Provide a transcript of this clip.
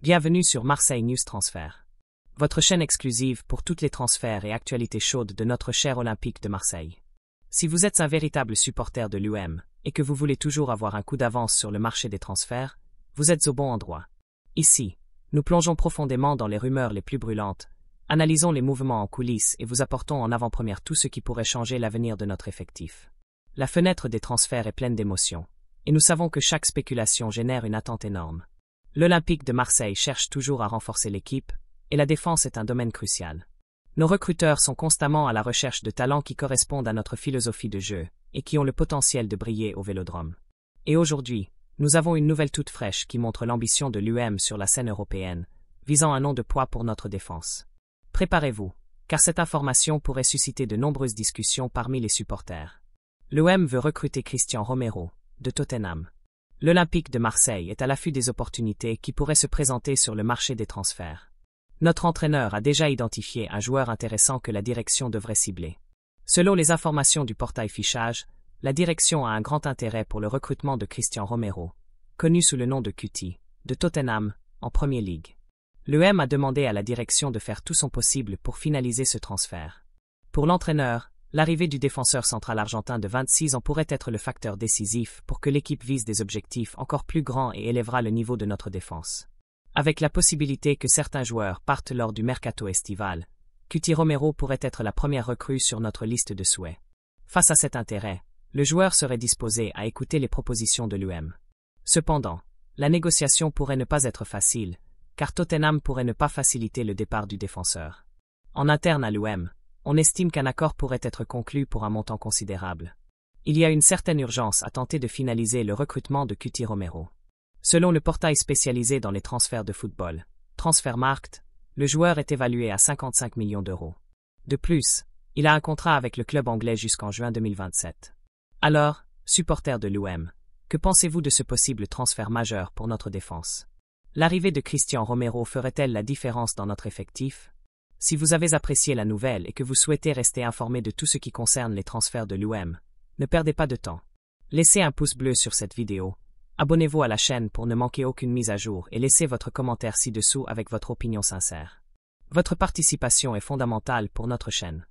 Bienvenue sur Marseille News Transfert. Votre chaîne exclusive pour toutes les transferts et actualités chaudes de notre cher Olympique de Marseille. Si vous êtes un véritable supporter de l'UM et que vous voulez toujours avoir un coup d'avance sur le marché des transferts, vous êtes au bon endroit. Ici, nous plongeons profondément dans les rumeurs les plus brûlantes, analysons les mouvements en coulisses et vous apportons en avant-première tout ce qui pourrait changer l'avenir de notre effectif. La fenêtre des transferts est pleine d'émotions, et nous savons que chaque spéculation génère une attente énorme. L'Olympique de Marseille cherche toujours à renforcer l'équipe, et la défense est un domaine crucial. Nos recruteurs sont constamment à la recherche de talents qui correspondent à notre philosophie de jeu, et qui ont le potentiel de briller au Vélodrome. Et aujourd'hui, nous avons une nouvelle toute fraîche qui montre l'ambition de l'UM sur la scène européenne, visant un nom de poids pour notre défense. Préparez-vous, car cette information pourrait susciter de nombreuses discussions parmi les supporters. L'UM veut recruter Cristian Romero, de Tottenham. L'Olympique de Marseille est à l'affût des opportunités qui pourraient se présenter sur le marché des transferts. Notre entraîneur a déjà identifié un joueur intéressant que la direction devrait cibler. Selon les informations du portail Fichage, la direction a un grand intérêt pour le recrutement de Cristian Romero, connu sous le nom de Cuti, de Tottenham, en Premier League. L'UM a demandé à la direction de faire tout son possible pour finaliser ce transfert. Pour l'entraîneur, l'arrivée du défenseur central argentin de 26 ans pourrait être le facteur décisif pour que l'équipe vise des objectifs encore plus grands et élèvera le niveau de notre défense. Avec la possibilité que certains joueurs partent lors du mercato estival, Cuti Romero pourrait être la première recrue sur notre liste de souhaits. Face à cet intérêt, le joueur serait disposé à écouter les propositions de l'UM. Cependant, la négociation pourrait ne pas être facile, car Tottenham pourrait ne pas faciliter le départ du défenseur. En interne à l'UM, on estime qu'un accord pourrait être conclu pour un montant considérable. Il y a une certaine urgence à tenter de finaliser le recrutement de Cuti Romero. Selon le portail spécialisé dans les transferts de football, Transfermarkt, le joueur est évalué à 55 millions d'euros. De plus, il a un contrat avec le club anglais jusqu'en juin 2027. Alors, supporters de l'UM, que pensez-vous de ce possible transfert majeur pour notre défense? L'arrivée de Cristian Romero ferait-elle la différence dans notre effectif? Si vous avez apprécié la nouvelle et que vous souhaitez rester informé de tout ce qui concerne les transferts de l'UM, ne perdez pas de temps. Laissez un pouce bleu sur cette vidéo, abonnez-vous à la chaîne pour ne manquer aucune mise à jour et laissez votre commentaire ci-dessous avec votre opinion sincère. Votre participation est fondamentale pour notre chaîne.